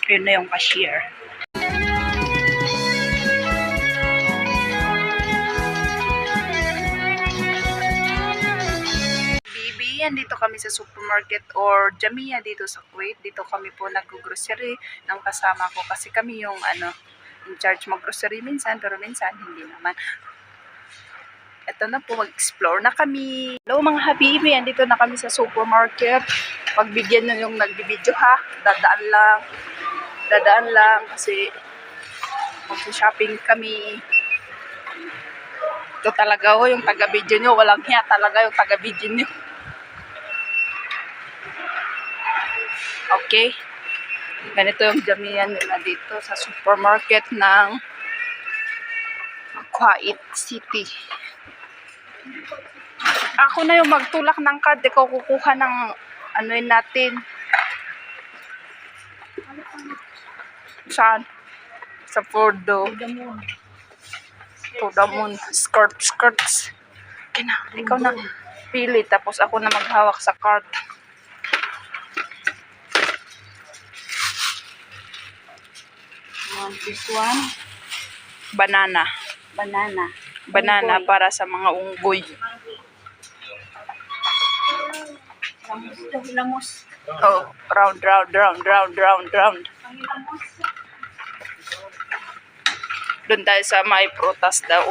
Yun na yung cashier. Bibi, dito kami sa supermarket or Jamia dito sa Kuwait. Dito kami po nag-grocery ng kasama ko kasi kami yung in charge mag-grocery minsan pero minsan hindi naman. Ito na po, mag-explore na kami. Hello mga habibi, andito na kami sa supermarket. Pagbigyan nyo yung nagbibideo ha. Dadaan lang kasi mag-shopping kami. Ito talaga yung taga-video nyo. Walang hiya talaga yung taga-video nyo. Okay. Ganito yung jamian nila dito sa supermarket ng Kuwait City. Ako na yung magtulak ng card. Ikaw kukuha ng anuin natin. Saan? Sa Pordo. Podamon. Skirts. Okay na. Ikaw na pili. Tapos ako na maghawak sa card. This one. Banana Unggoy. para sa mga unggoy. Lamos. Oh, round. Doon tayo sa may prutas daw.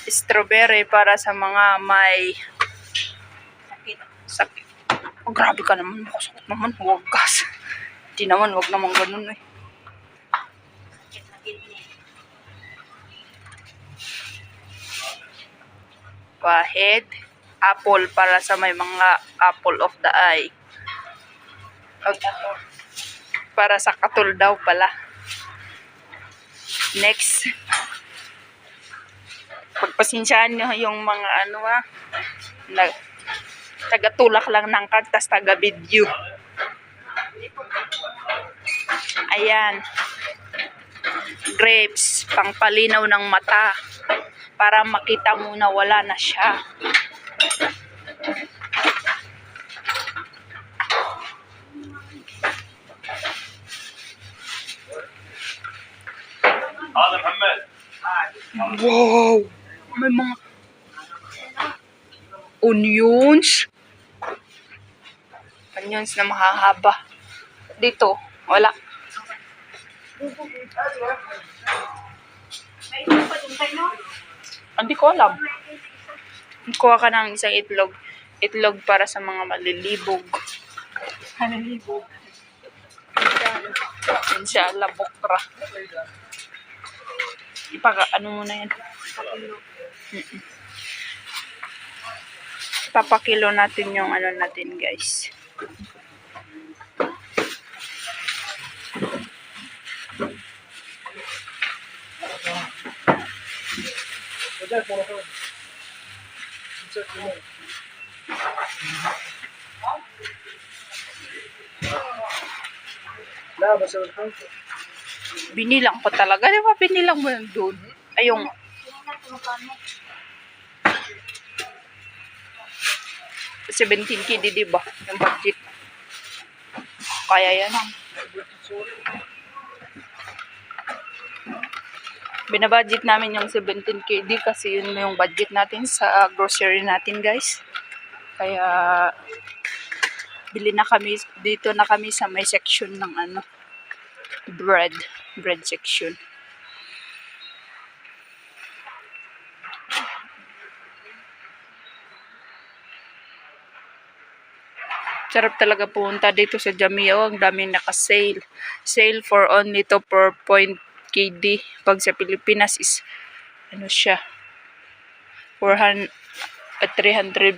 Strawberry para sa mga may sakit. Oh, grabe ka naman. Masakit naman. Huwag gas. Hindi naman. Huwag naman ganun eh. Wahid. Apple para sa may mga apple of the eye. Para sa katul daw pala. Next. Pagpasensyaan nyo yung mga taga-tulak lang ng card, tas taga-video. Ayan. Grapes, pangpalinaw ng mata. Para makita mo na wala na siya. Wow! May mga onions. Onions na mahahaba. Dito, wala. Hindi ko alam. Kuha ka ng isang itlog. Itlog para sa mga malilibog. Halilibog. Inshallah, bukra. Ano muna yan? Papakilo natin yung natin, guys. Binilang ko talaga. Di ba binilang mo yung doon? Ayong 17 KD, di ba? Yung budget. Kaya yan. Binabudget namin yung 17 KD kasi yun yung budget natin sa grocery natin, guys. Kaya bili na kami, dito na kami sa may section ng bread section. Sarap talaga punta dito sa Jamia. Ang daming naka-sale. Sale for only 2.4 KD. Pag sa Pilipinas is siya 300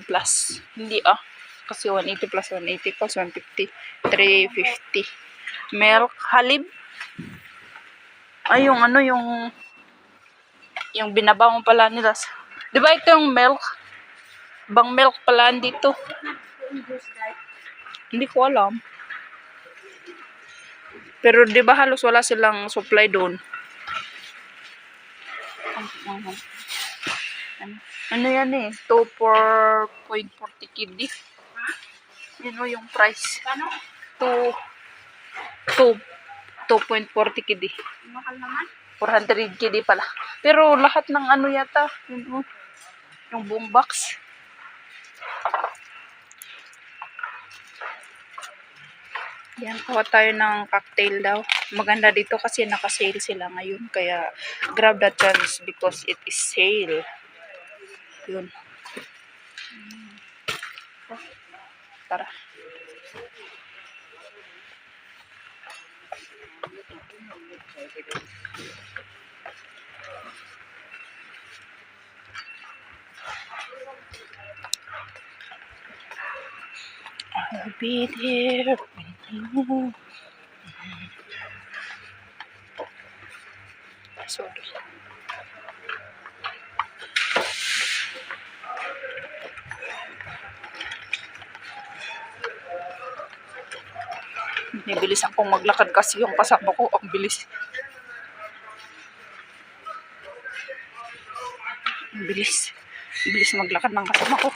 plus. Hindi kasi 180 plus 180 plus 150. 350. Milk, halib. Ay, yung binabango pala nila. Di ba ito yung milk? Bang milk pala dito. Hindi ko alam. Pero di ba halos wala silang supply doon? Ano yan eh? 2 for 0.40 KD. Yun yung price. 2 2.40 KD. Mahal naman. 400 KD pala. Pero lahat ng ano yata, yung buong box. Yan, kuha tayo ng cocktail daw. Maganda dito kasi naka-sale sila ngayon. Kaya, grab the chance because it is sale. Yun. Tara. I'll be there when you... Sorry. Nibilis akong maglakad kasi yung kasama ko ang bilis. Ang bilis. Bilis maglakad ng kasama ko.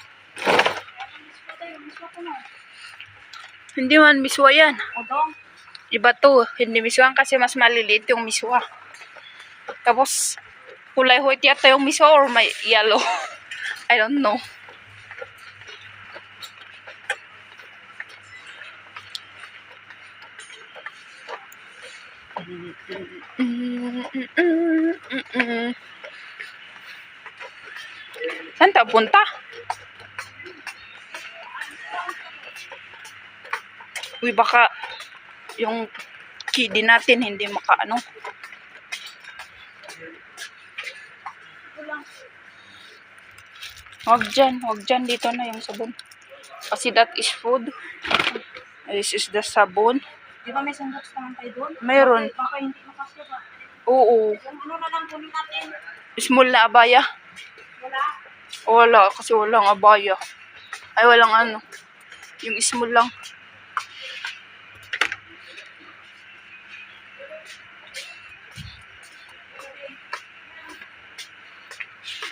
Hindi man miswa yan. Odong. Iba to. Hindi miswa kasi mas maliliit yung miswa. Tapos, kulay white yata yung miswa or may yellow. I don't know. Saan tayo punta? Uy, baka yung kidi natin hindi makaano. Huwag dyan, dito na yung sabon. Kasi that is food. This is the sabon. Di ba may sandbox naman tayo doon? Mayroon. Baka hindi makasya ba? Oo. Yung ano na lang kunin natin. Small na abaya. Wala. Wala, kasi walang abaya. Ay, walang ano. Yung small lang.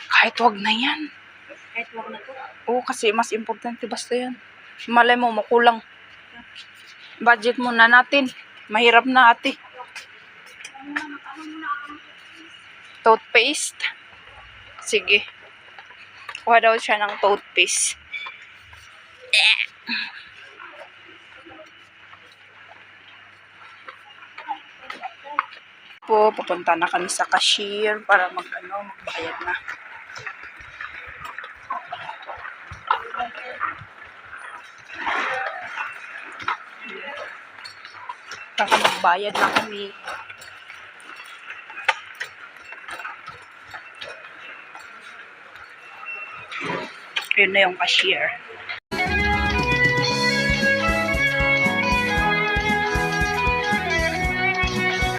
Kahit wag na yan. Kahit wag na to. Oo, kasi mas importante basta yan. Malay mo, makulang. Budget muna natin. Mahirap na ate. Toothpaste. Sige. Kuha daw siya ng toothpaste. Pupunta na kami sa cashier para magbayad na. Para magbayad na kami. Yun na yung cashier.